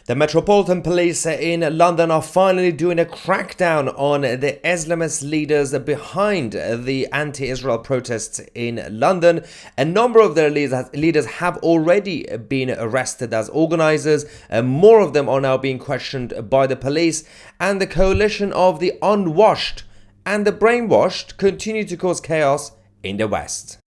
The Metropolitan Police in London are finally doing a crackdown on the Islamist leaders behind the anti-Israel protests in London. A number of their leaders have already been arrested as organizers, and more of them are now being questioned by the police. And the coalition of the unwashed and the brainwashed continue to cause chaos in the West.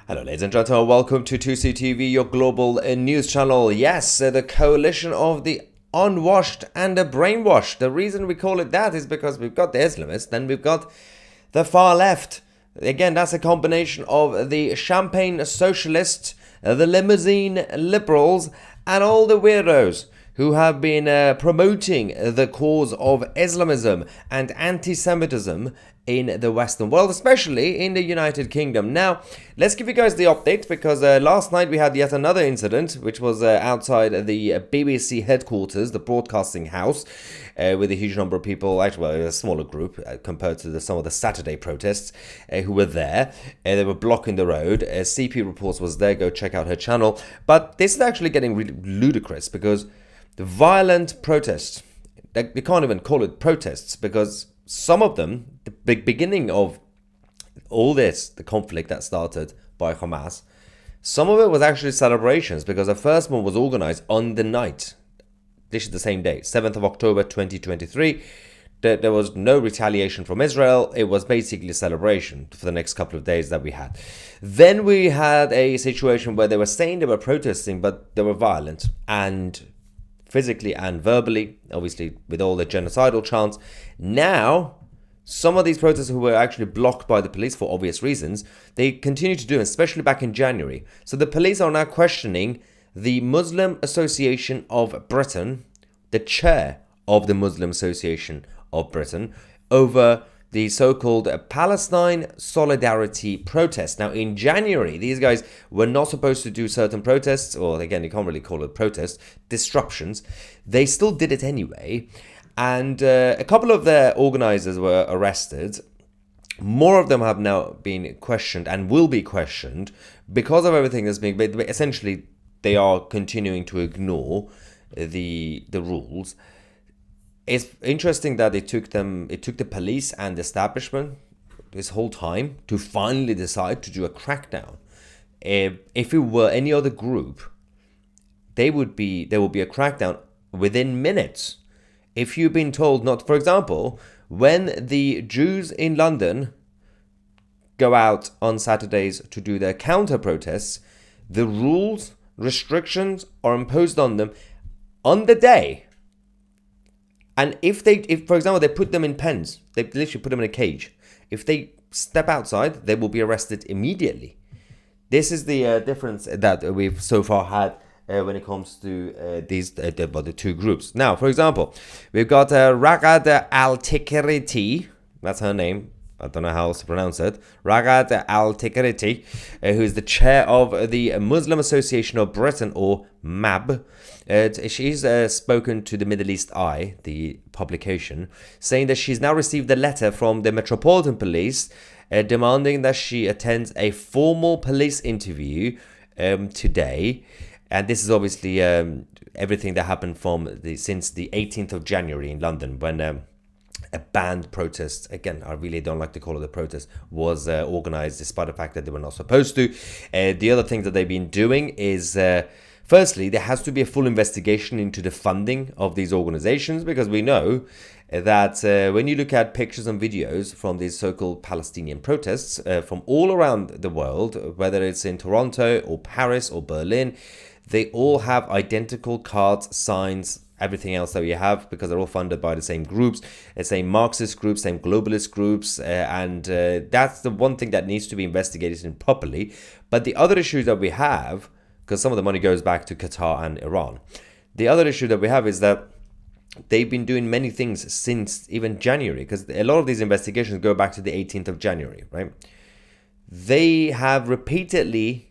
Hello ladies and gentlemen, welcome to 2CTV, your global news channel. Yes, the coalition of the unwashed and the brainwashed. The reason we call it that is because we've got the Islamists, then we've got the far left. Again, that's a combination of the champagne socialists, the limousine liberals, and all the weirdos who have been promoting the cause of Islamism and anti-Semitism in the Western world, especially in the United Kingdom. Now, let's give you guys the update, because last night we had yet another incident, which was outside the BBC headquarters, the broadcasting house, with a huge number of people, actually well, a smaller group compared to some of the Saturday protests who were there. They were blocking the road. CP Reports was there, go check out her channel. But this is actually getting really ludicrous, because the violent protests, you can't even call it protests, because some of them, the beginning of all this, the conflict that started by Hamas, some of it was actually celebrations, because the first one was organized on the night. This is the same day, 7th of October 2023. There was no retaliation from Israel. It was basically a celebration for the next couple of days that we had. Then we had a situation where they were saying they were protesting, but they were violent and physically and verbally, obviously with all the genocidal chants. Now, some of these protesters who were actually blocked by the police for obvious reasons, they continue to do it, especially back in January. So the police are now questioning the Muslim Association of Britain, the chair of the Muslim Association of Britain, over the so-called Palestine Solidarity protest. Now, in January, these guys were not supposed to do certain protests, or again, you can't really call it protests, disruptions. They still did it anyway. And a couple of their organizers were arrested. More of them have now been questioned and will be questioned because of everything that's being... Essentially, they are continuing to ignore the rules. It's interesting that it took the police and the establishment this whole time to finally decide to do a crackdown. If it were any other group, there would be a crackdown within minutes. If you've been told not, for example, when the Jews in London go out on Saturdays to do their counter protests, the rules, restrictions are imposed on them on the day. And if for example, they put them in pens, they literally put them in a cage. If they step outside, they will be arrested immediately. This is the difference that we've so far had when it comes to the two groups. Now, for example, we've got Ragad Al-Tikriti, that's her name. I don't know how else to pronounce it. Ragad Al-Tikriti, who is the chair of the Muslim Association of Britain, or MAB. She's spoken to the Middle East Eye, the publication, saying that she's now received a letter from the Metropolitan Police demanding that she attends a formal police interview today. And this is obviously everything that happened since the 18th of January in London, when a banned protest, again, I really don't like to call it a protest, was organized despite the fact that they were not supposed to. The other thing that they've been doing is, firstly, there has to be a full investigation into the funding of these organizations, because we know that when you look at pictures and videos from these so-called Palestinian protests from all around the world, whether it's in Toronto or Paris or Berlin, they all have identical cards, signs, everything else that we have, because they're all funded by the same groups, the same Marxist groups, same globalist groups, and that's the one thing that needs to be investigated properly. But the other issue that we have, because some of the money goes back to Qatar and Iran, the other issue that we have is that they've been doing many things since even January, because a lot of these investigations go back to the 18th of January, right? They have repeatedly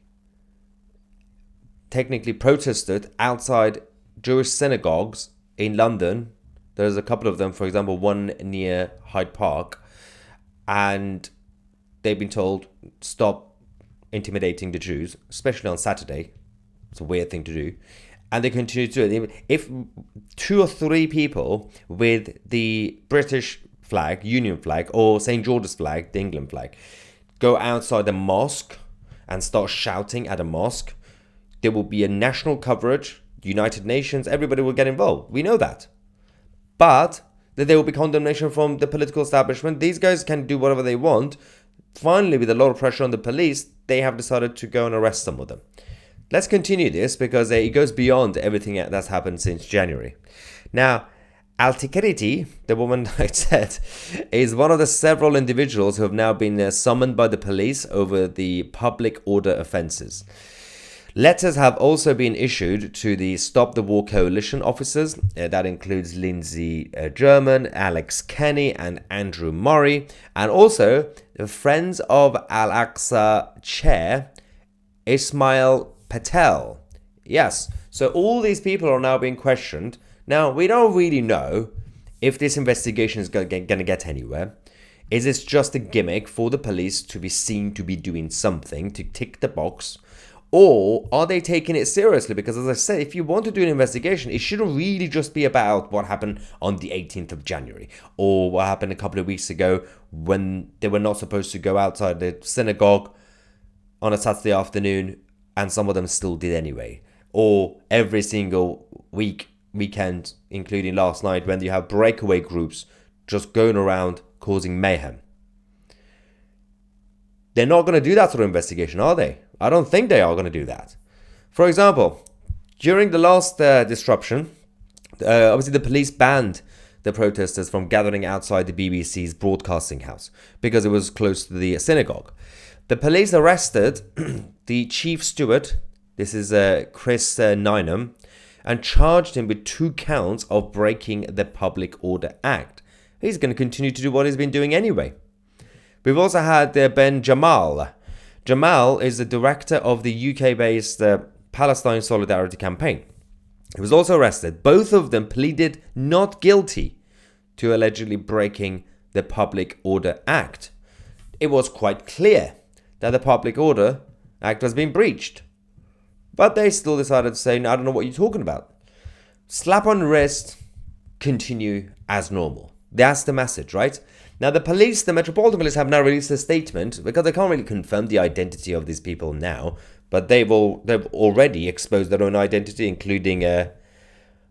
technically protested outside Jewish synagogues in London. There's a couple of them, for example, one near Hyde Park, and they've been told, stop intimidating the Jews, especially on Saturday. It's a weird thing to do. And they continue to do it. If 2 or 3 people with the British flag, Union flag, or St. George's flag, the England flag, go outside the mosque and start shouting at a mosque, there will be a national coverage, United Nations, everybody will get involved. We know that. But that there will be condemnation from the political establishment. These guys can do whatever they want. Finally, with a lot of pressure on the police, they have decided to go and arrest some of them. Let's continue this because it goes beyond everything that's happened since January. Now, Al-Tikariti, the woman I said, is one of the several individuals who have now been summoned by the police over the public order offences. Letters have also been issued to the Stop the War Coalition officers. That includes Lindsay German, Alex Kenny, and Andrew Murray, and also the Friends of Al-Aqsa chair, Ismail Patel. Yes, so all these people are now being questioned. Now, we don't really know if this investigation is going to get anywhere. Is this just a gimmick for the police to be seen to be doing something, to tick the box? Or are they taking it seriously? Because as I said, if you want to do an investigation, it shouldn't really just be about what happened on the 18th of January or what happened a couple of weeks ago when they were not supposed to go outside the synagogue on a Saturday afternoon and some of them still did anyway. Or every single weekend, including last night, when you have breakaway groups just going around causing mayhem. They're not going to do that sort of investigation, are they? I don't think they are going to do that. For example, during the last disruption, obviously the police banned the protesters from gathering outside the BBC's broadcasting house because it was close to the synagogue. The police arrested the chief steward, this is Chris Nineham, and charged him with 2 counts of breaking the Public Order Act. He's going to continue to do what he's been doing anyway. We've also had Ben Jamal. Jamal is the director of the UK-based Palestine Solidarity Campaign. He was also arrested. Both of them pleaded not guilty to allegedly breaking the Public Order Act. It was quite clear that the Public Order Act was being breached. But they still decided to say, no, I don't know what you're talking about. Slap on the wrist, continue as normal. That's the message, right? Now, the Metropolitan Police have now released a statement because they can't really confirm the identity of these people now, but they've already exposed their own identity, including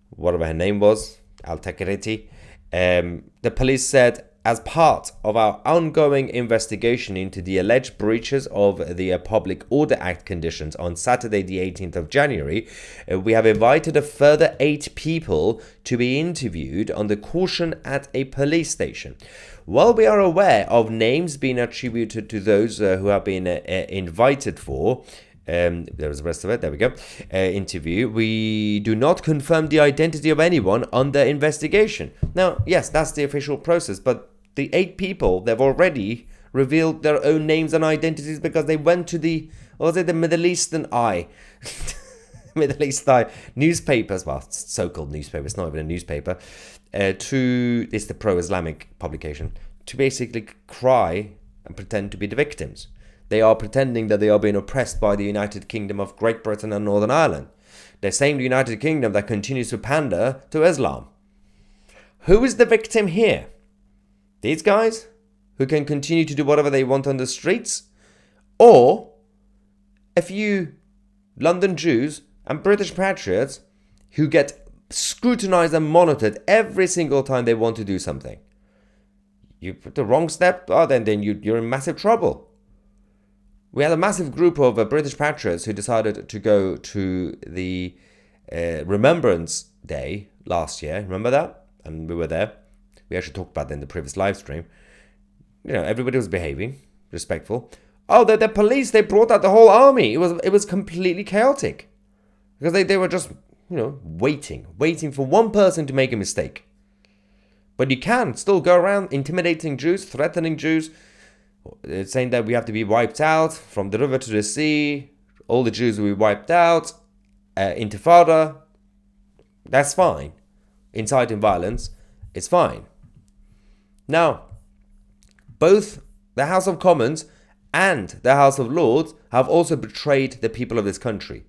whatever her name was, Al-Takariti. The police said, as part of our ongoing investigation into the alleged breaches of the Public Order Act conditions on Saturday, the 18th of January, we have invited a further 8 people to be interviewed under caution at a police station. While we are aware of names being attributed to those who have been invited for, there's the rest of it, there we go, interview, we do not confirm the identity of anyone under investigation. Now, yes, that's the official process, but the 8 people, they've already revealed their own names and identities because they went to the Middle Eastern Eye. Middle East Eye newspapers, well, so-called newspaper, it's not even a newspaper, it's the pro-Islamic publication, to basically cry and pretend to be the victims. They are pretending that they are being oppressed by the United Kingdom of Great Britain and Northern Ireland. The same United Kingdom that continues to pander to Islam. Who is the victim here? These guys who can continue to do whatever they want on the streets? Or a few London Jews and British patriots who get scrutinized and monitored every single time they want to do something? You put the wrong step, then you're in massive trouble. We had a massive group of British patriots who decided to go to the Remembrance Day last year. Remember that? And we were there. We actually talked about that in the previous live stream. You know, everybody was behaving, respectful. Oh, the police, they brought out the whole army. It was completely chaotic. Because they were just, waiting for one person to make a mistake. But you can still go around intimidating Jews, threatening Jews, saying that we have to be wiped out from the river to the sea. All the Jews will be wiped out. Intifada. That's fine. Inciting violence, it's fine. Now, both the House of Commons and the House of Lords have also betrayed the people of this country.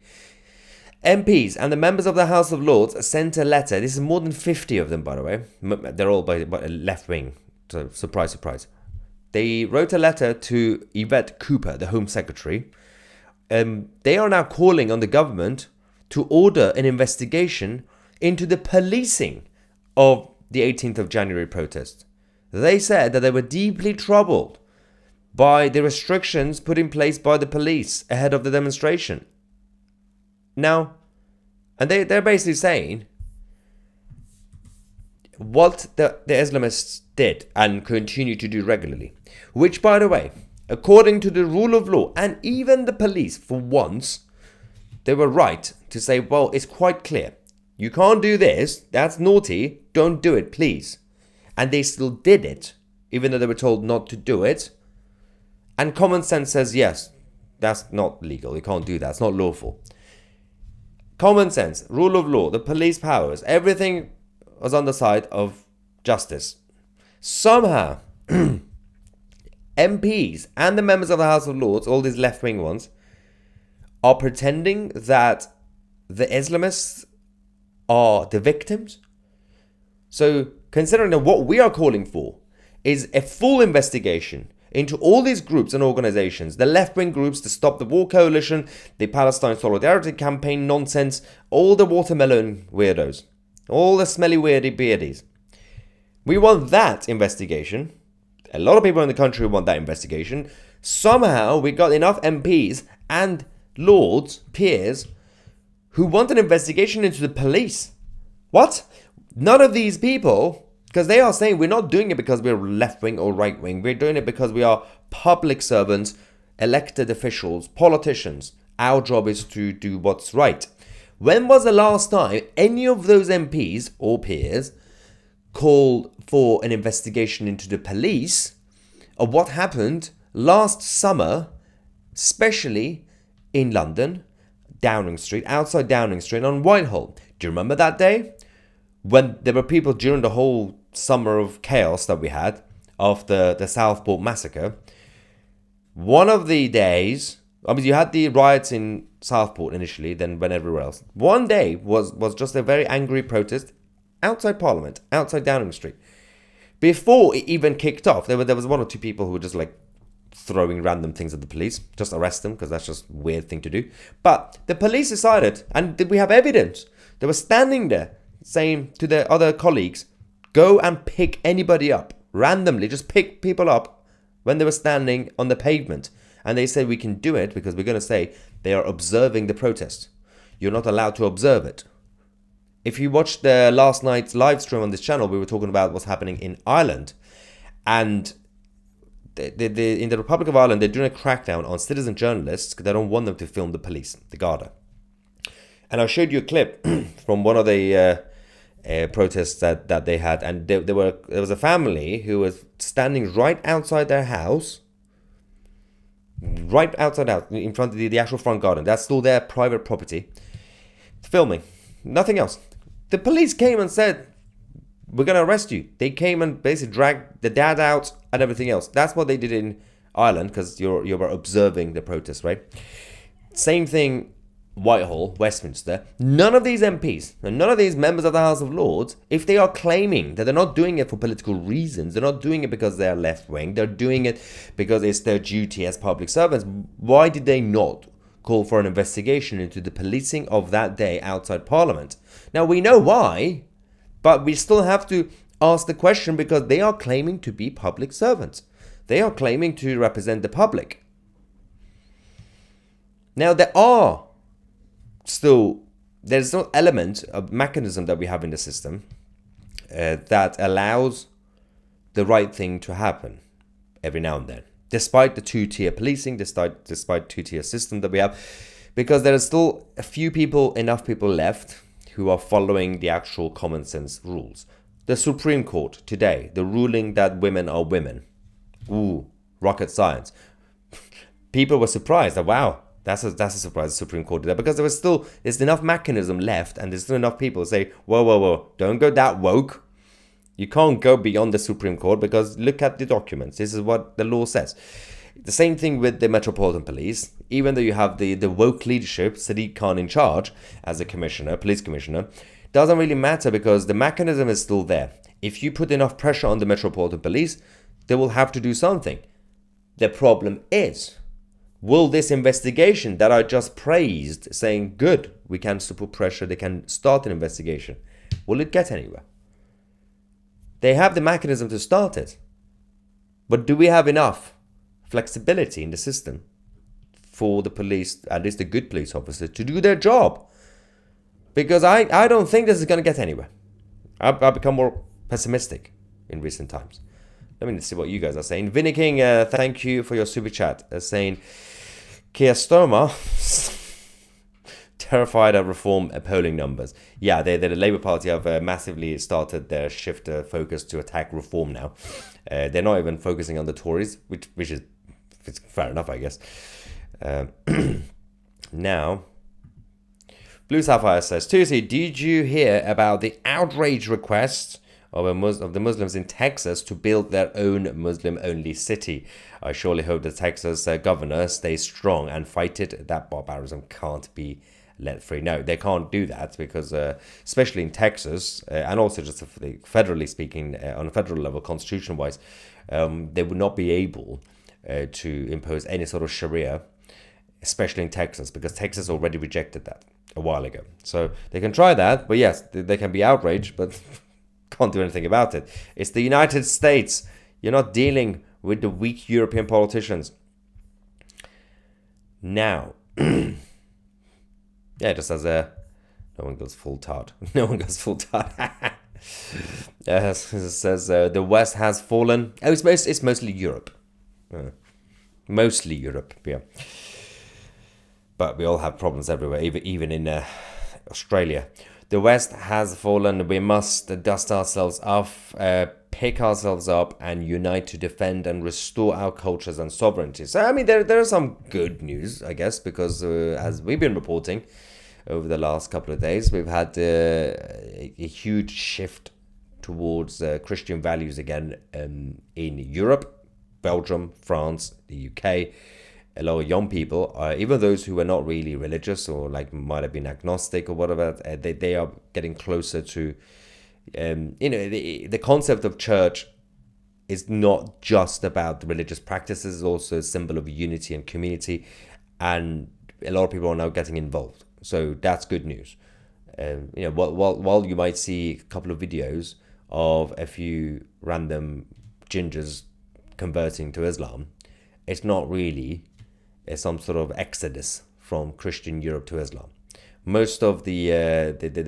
MPs and the members of the House of Lords sent a letter. This is more than 50 of them, by the way. They're all by left wing. So surprise, surprise. They wrote a letter to Yvette Cooper, the Home Secretary. They are now calling on the government to order an investigation into the policing of the 18th of January protest. They said that they were deeply troubled by the restrictions put in place by the police ahead of the demonstration. Now, and they're basically saying what the Islamists did and continue to do regularly, which, by the way, according to the rule of law, and even the police, for once, they were right to say, well, it's quite clear. You can't do this. That's naughty. Don't do it, please. And they still did it, even though they were told not to do it. And common sense says, yes, that's not legal. You can't do that. It's not lawful. Common sense, rule of law, the police powers, everything was on the side of justice. Somehow, MPs and the members of the House of Lords, all these left-wing ones, are pretending that the Islamists are the victims. So, considering that what we are calling for is a full investigation into all these groups and organizations, the left-wing groups, the Stop the War Coalition, the Palestine Solidarity Campaign nonsense, all the watermelon weirdos, all the smelly weirdy beardies. We want that investigation. A lot of people in the country want that investigation. Somehow we got enough MPs and lords, peers, who want an investigation into the police. What? None of these people... Because they are saying we're not doing it because we're left-wing or right-wing. We're doing it because we are public servants, elected officials, politicians. Our job is to do what's right. When was the last time any of those MPs or peers called for an investigation into the police of what happened last summer, especially in London, Downing Street, outside Downing Street on Whitehall? Do you remember that day? When there were people during the whole summer of chaos that we had after the Southport massacre. One of the days, I mean, you had the riots in Southport initially, then went everywhere else. One day was just a very angry protest outside Parliament, outside Downing Street. Before it even kicked off, there was one or two people who were just like throwing random things at the police. Just arrest them, because that's just a weird thing to do. But the police decided, and we have evidence, they were standing there saying to their other colleagues, go and pick anybody up randomly, just pick people up when they were standing on the pavement. And they said, we can do it because we're going to say they are observing the protest. You're not allowed to observe it. If you watched the last night's live stream on this channel, we were talking about what's happening in Ireland. And in the Republic of Ireland, they're doing a crackdown on citizen journalists because they don't want them to film the police, the Garda. And I showed you a clip from one of the protests that they had, and there was a family who was standing right outside their house, right outside out in front of the actual front garden. That's still their private property, filming, nothing else. The police came and said, we're going to arrest you. They came and basically dragged the dad out and everything else. That's what they did in Ireland, because you were observing the protest, right? Same thing, Whitehall, Westminster. None of these MPs and none of these members of the House of Lords, if they are claiming that they're not doing it for political reasons, they're not doing it because they're left-wing, they're doing it because it's their duty as public servants, why did they not call for an investigation into the policing of that day outside Parliament? Now, we know why, but we still have to ask the question, because they are claiming to be public servants. They are claiming to represent the public. Now, there's no element of mechanism that we have in the system that allows the right thing to happen every now and then, despite the two-tier policing, despite two-tier system that we have, because there are still enough people left who are following the actual common sense rules. The Supreme Court today, the ruling that women are women. Ooh, rocket science. People were surprised that, wow, that's a surprise the Supreme Court did that, because there's enough mechanism left, and there's still enough people who say, whoa, don't go that woke. You can't go beyond the Supreme Court because look at the documents. This is what the law says. The same thing with the Metropolitan Police. Even though you have the woke leadership, Sadiq Khan in charge as a commissioner, police commissioner, doesn't really matter because the mechanism is still there. If you put enough pressure on the Metropolitan Police, they will have to do something. The problem is, will this investigation that I just praised, saying, good, we can put pressure, they can start an investigation, will it get anywhere? They have the mechanism to start it. But do we have enough flexibility in the system for the police, at least the good police officers, to do their job? Because I don't think this is going to get anywhere. I've become more pessimistic in recent times. Let me see what you guys are saying. Vinny King, thank you for your super chat. Saying, Keir Starmer terrified of reform polling numbers. Yeah, the Labour Party have massively started their shift focus to attack reform now. They're not even focusing on the Tories, which is fair enough, I guess. Now, Blue Sapphire says, Tuesday, did you hear about the outrage request of the Muslims in Texas to build their own Muslim-only city? I surely hope the Texas governor stays strong and fight it. That barbarism can't be let free. No, they can't do that because, especially in Texas, and also just federally speaking, on a federal level, constitution-wise, they would not be able to impose any sort of Sharia, especially in Texas, because Texas already rejected that a while ago. So they can try that, but yes, they can be outraged, but can't do anything about it. It's the United States. You're not dealing with the weak European politicians. Now, yeah, just as no one goes full tart. No one goes full tart. It says the West has fallen. Oh, it's mostly Europe. Mostly Europe, yeah. But we all have problems everywhere, even in Australia. The West has fallen. We must dust ourselves off, pick ourselves up, and unite to defend and restore our cultures and sovereignty. So, I mean, there are some good news, I guess, because as we've been reporting over the last couple of days, we've had a huge shift towards Christian values again in Europe, Belgium, France, the UK. A lot of young people, even those who are not really religious or like might have been agnostic or whatever, they are getting closer to, the concept of church is not just about the religious practices, it's also a symbol of unity and community, and a lot of people are now getting involved. So that's good news. While you might see a couple of videos of a few random gingers converting to Islam, it's not really some sort of exodus from Christian Europe to Islam. Most of the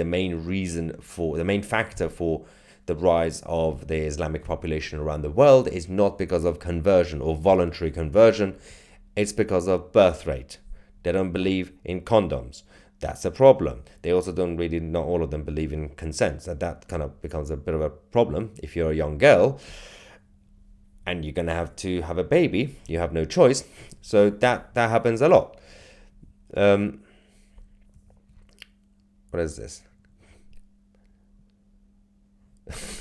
main factor for the rise of the Islamic population around the world is not because of conversion or voluntary conversion, it's because of birth rate. They don't believe in condoms. That's a problem. They also not all of them believe in consent. So that kind of becomes a bit of a problem if you're a young girl and you're going to have a baby. You have no choice. So that happens a lot. What is this?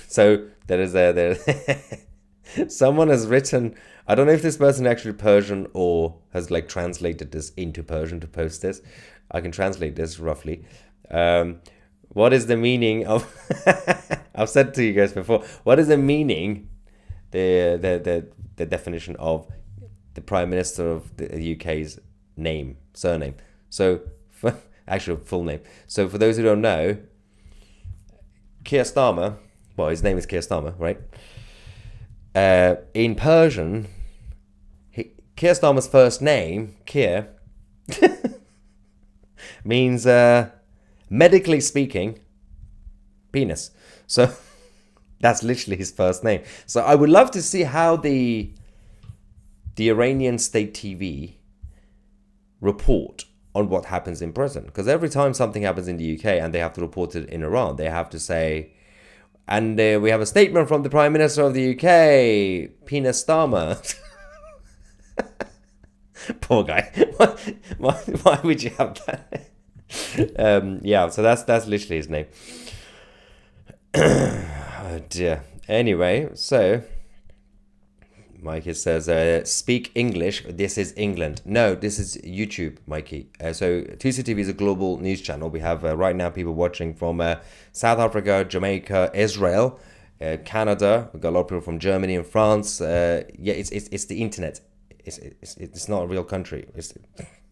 So there someone has written, I don't know if this person is actually Persian or has like translated this into Persian to post this. I can translate this roughly. What is the meaning of I've said to you guys before, what is the meaning, the definition of the Prime Minister of the UK's surname? So actual full name. So for those who don't know, Keir Starmer, well, his name is Keir Starmer, right? In Persian, Keir Starmer's first name, Keir, means, medically speaking, penis. So that's literally his first name. So I would love to see how the Iranian state TV report on what happens in prison. Because every time something happens in the UK and they have to report it in Iran, they have to say, and we have a statement from the Prime Minister of the UK, Penis Starmer. Poor guy. Why would you have that? Yeah, so that's literally his name. Oh dear. Anyway, so Mikey says, speak English. This is England. No, this is YouTube, Mikey. So 2CTV is a global news channel. We have right now people watching from South Africa, Jamaica, Israel, Canada. We've got a lot of people from Germany and France. Yeah, it's the internet. It's not a real country.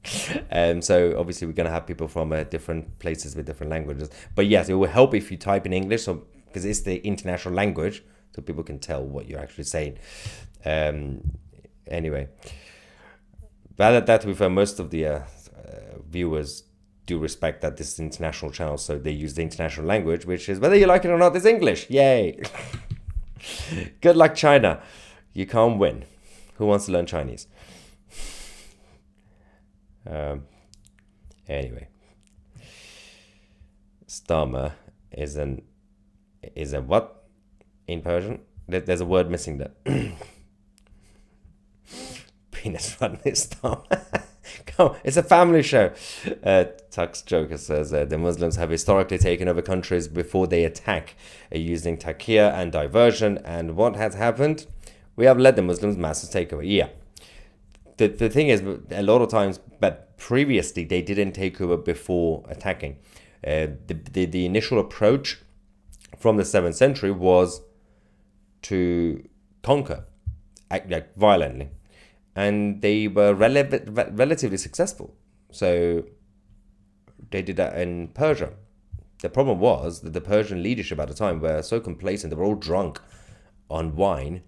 So obviously we're going to have people from different places with different languages. But yes, it will help if you type in English, so because it's the international language, so people can tell what you're actually saying. Anyway, but that with most of the viewers do respect that this is an international channel, so they use the international language, which is, whether you like it or not, is English. Yay! Good luck, China. You can't win. Who wants to learn Chinese? Anyway, Stama is a what in Persian? There's a word missing there. Penis run this time. Come on, it's a family show. Tux Joker says the Muslims have historically taken over countries before they attack, using taqiyya and diversion. And what has happened? We have led the Muslims massive takeover. Yeah. The thing is, a lot of times, but previously they didn't take over before attacking. The initial approach from the 7th century was to conquer, like violently, and they were relatively successful. So they did that in Persia. The problem was that the Persian leadership at the time were so complacent; they were all drunk on wine.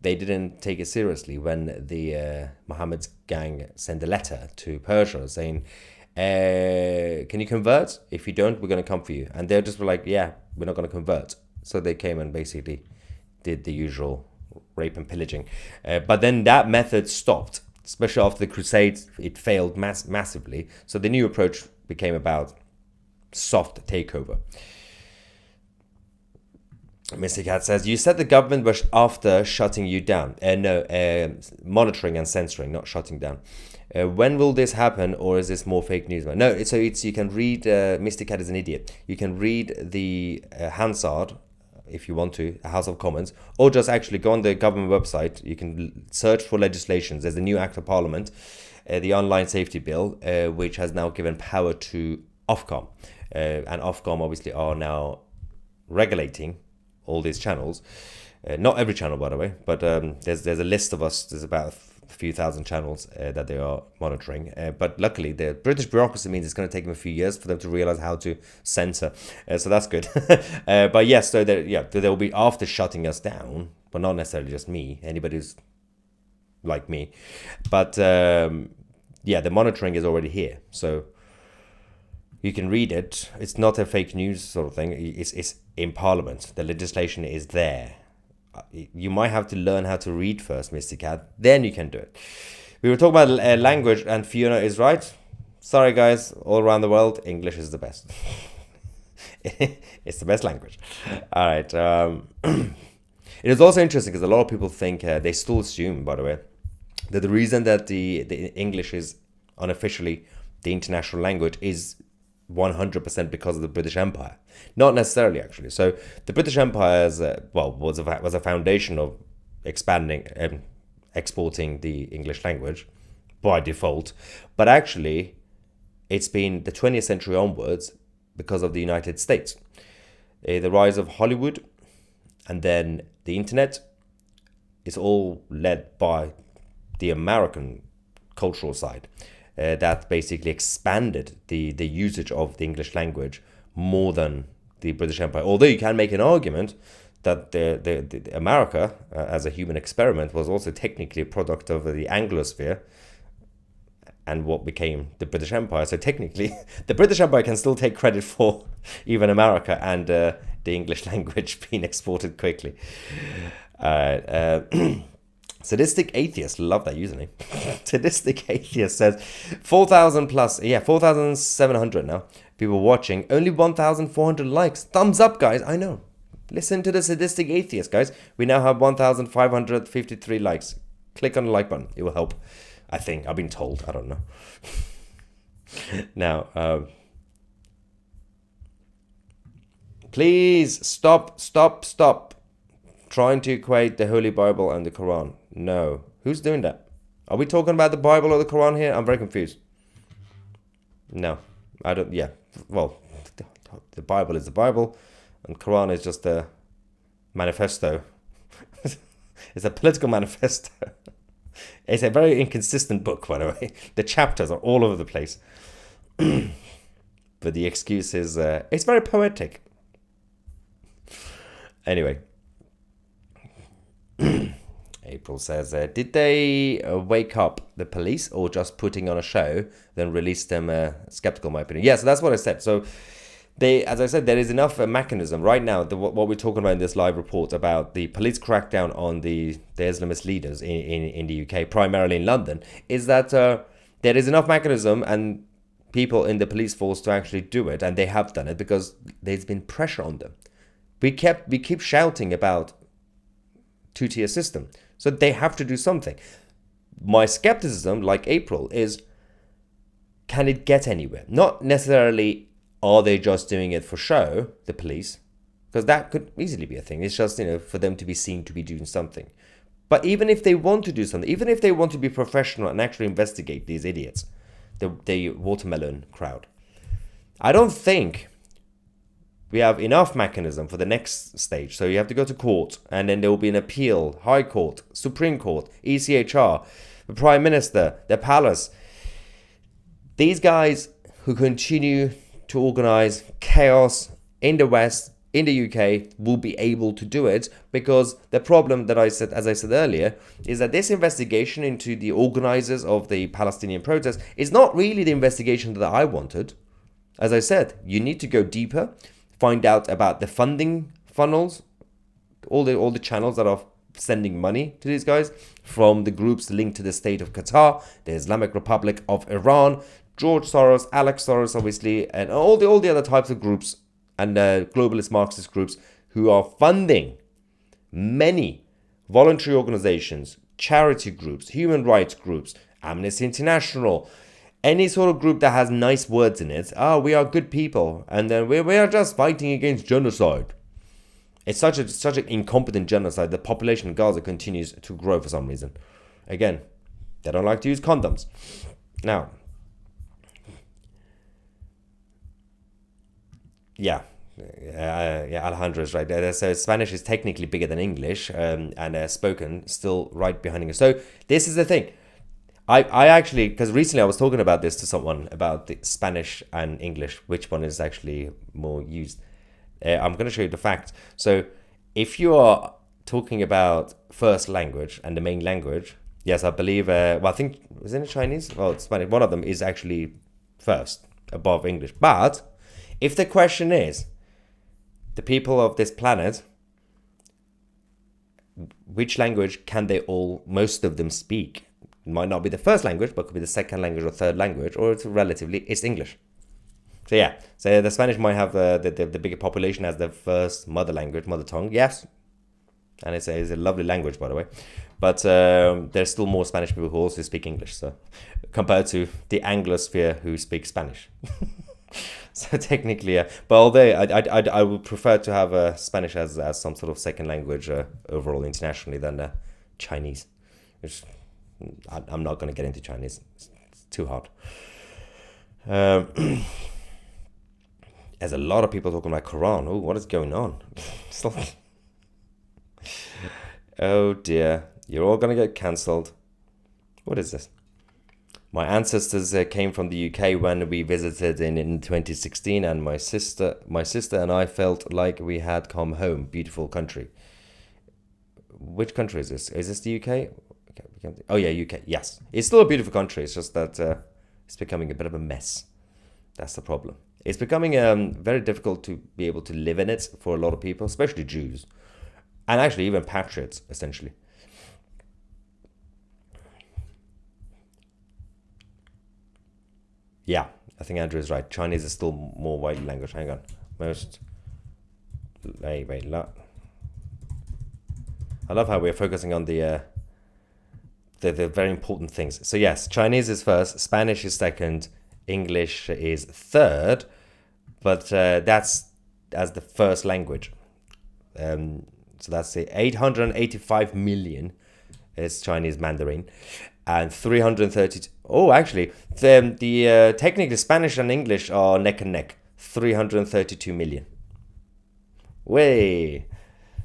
They didn't take it seriously when the Muhammad's gang sent a letter to Persia saying, can you convert? If you don't, we're going to come for you. And they just were like, yeah, we're not going to convert. So they came and basically did the usual rape and pillaging. But then that method stopped, especially after the Crusades. It failed massively. So the new approach became about soft takeover. Mr. Cat says, you said the government was after shutting you down. No, monitoring and censoring, not shutting down. When will this happen, or is this more fake news? No, so it's you can read, Mr. Cat is an idiot. You can read the Hansard, if you want to, House of Commons, or just actually go on the government website. You can search for legislations. There's a new Act of Parliament, the Online Safety Bill, which has now given power to Ofcom. And Ofcom obviously are now regulating all these channels, not every channel, by the way, but there's a list of us. There's about a few thousand channels that they are monitoring. But luckily, the British bureaucracy means it's going to take them a few years for them to realize how to censor. So that's good. But yes, so there will be after shutting us down, but not necessarily just me. Anybody who's like me, but the monitoring is already here. So you can read it. It's not a fake news sort of thing. It's in Parliament. The legislation is there. You might have to learn how to read first, Mr. Cat. Then you can do it. We were talking about language, and Fiona is right. Sorry, guys. All around the world, English is the best. It's the best language. All right. It is also interesting because a lot of people think, they still assume, by the way, that the reason that the English is unofficially the international language is 100% because of the British Empire. Not necessarily, actually. So the British Empire was a foundation of expanding and exporting the English language by default. But actually, it's been the 20th century onwards because of the United States. The rise of Hollywood and then the internet is all led by the American cultural side. That basically expanded the usage of the English language more than the British Empire. Although you can make an argument that the America, as a human experiment, was also technically a product of the Anglosphere and what became the British Empire. So technically, the British Empire can still take credit for even America and the English language being exported quickly. Sadistic Atheist, love that username. Sadistic Atheist says 4,000 plus, 4,700 now people watching, only 1,400 likes. Thumbs up, guys. I know. Listen to the Sadistic Atheist, guys. We now have 1,553 likes. Click on the like button. It will help. I think. I've been told. I don't know. Now, please stop. trying to equate the Holy Bible and the Quran. No. Who's doing that? Are we talking about the Bible or the Quran here? I'm very confused. No. I don't... Yeah. Well, the Bible is the Bible, and Quran is just a manifesto. It's a political manifesto. It's a very inconsistent book, by the way. The chapters are all over the place. But the excuse is... it's very poetic. Anyway. April says, did they wake up the police or just putting on a show, then release them? Skeptical, in my opinion. Yeah, so that's what I said. So, as I said, there is enough mechanism right now. What we're talking about in this live report about the police crackdown on the Islamist leaders in the UK, primarily in London, is that there is enough mechanism and people in the police force to actually do it, and they have done it because there's been pressure on them. We keep shouting about two-tier system. So they have to do something. My skepticism, like April, is can it get anywhere? Not necessarily are they just doing it for show, the police, because that could easily be a thing. It's just, for them to be seen to be doing something. But even if they want to do something, even if they want to be professional and actually investigate these idiots, the watermelon crowd, I don't think we have enough mechanism for the next stage. So you have to go to court, and then there will be an appeal, High Court, Supreme Court, ECHR, the Prime Minister, the Palace. These guys who continue to organize chaos in the West, in the UK, will be able to do it, because the problem that as I said earlier, is that this investigation into the organizers of the Palestinian protests is not really the investigation that I wanted. As I said, you need to go deeper, find out about the funding funnels, all the channels that are sending money to these guys, from the groups linked to the state of Qatar, the Islamic Republic of Iran, George Soros, Alex Soros, obviously, and all the other types of groups and globalist Marxist groups who are funding many voluntary organizations, charity groups, human rights groups, Amnesty International, any sort of group that has nice words in it. We are good people, and then we are just fighting against genocide. It's such an incompetent genocide. The population in Gaza continues to grow for some reason. Again, they don't like to use condoms. Now, Alejandro is right. So Spanish is technically bigger than English, and spoken still right behind English. So this is the thing. I actually, because recently I was talking about this to someone, about the Spanish and English, which one is actually more used. I'm going to show you the fact. So if you are talking about first language and the main language, yes, I believe, I think, isn't it Chinese? Well, it's Spanish. One of them is actually first, above English. But if the question is, the people of this planet, which language can most of them speak? It might not be the first language, but could be the second language or third language, or it's English. So yeah, so the Spanish might have the bigger population as the first mother tongue, yes. And it's a lovely language, by the way. But there's still more Spanish people who also speak English, so compared to the Anglosphere who speak Spanish. So technically, yeah. But although I would prefer to have Spanish as some sort of second language overall internationally than Chinese, which I'm not going to get into Chinese. It's too hard. There's a lot of people talking about Quran. Oh, what is going on? Oh dear, you're all going to get cancelled. What is this? My ancestors came from the UK when we visited in 2016, and my sister and I felt like we had come home. Beautiful country. Which country is this? Is this the UK? Oh yeah, UK. Yes, it's still a beautiful country. It's just that it's becoming a bit of a mess. That's the problem. It's becoming very difficult to be able to live in it for a lot of people, especially Jews, and actually even patriots, essentially. Yeah, I think Andrew is right. Chinese is still more widely language. Hang on. Wait. I love how we're focusing on the very important things. So yes, Chinese is first, Spanish is second, English is third, but that's as the first language. So that's the 885 million is Chinese Mandarin. And 330. Oh, actually, the technically Spanish and English are neck and neck. 332 million. Way.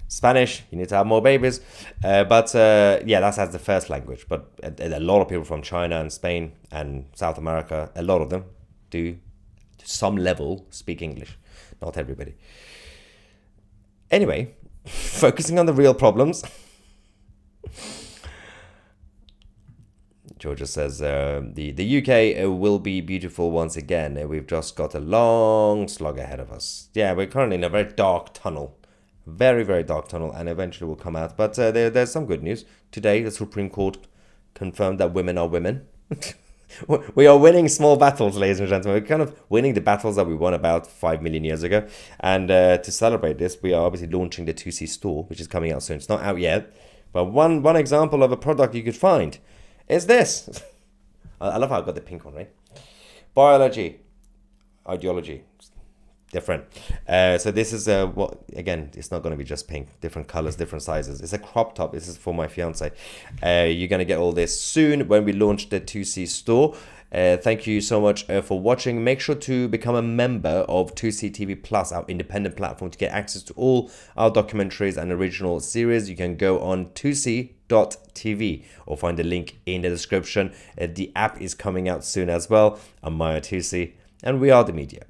Spanish, you need to have more babies. But yeah, that's as the first language. But a lot of people from China and Spain and South America, a lot of them do, to some level, speak English. Not everybody. Anyway, focusing on the real problems. Georgia says the UK will be beautiful once again. We've just got a long slog ahead of us. Yeah, we're currently in a very dark tunnel. Very, very dark tunnel, and eventually we'll come out. But there's some good news. Today, the Supreme Court confirmed that women are women. We are winning small battles, ladies and gentlemen. We're kind of winning the battles that we won about 5 million years ago. And to celebrate this, we are obviously launching the 2C store, which is coming out soon. It's not out yet. But one example of a product you could find is this. I love how I got the pink one, right? Biology. Ideology. Different. So this is what, again, it's not going to be just pink. Different colors, different sizes. It's a crop top. This is for my fiance. You're going to get all this soon when we launch the 2C store. Thank you so much for watching. Make sure to become a member of 2C TV Plus, our independent platform, to get access to all our documentaries and original series. You can go on 2c.tv or find the link in the description. The app is coming out soon as well on Maya 2C, and we are the media.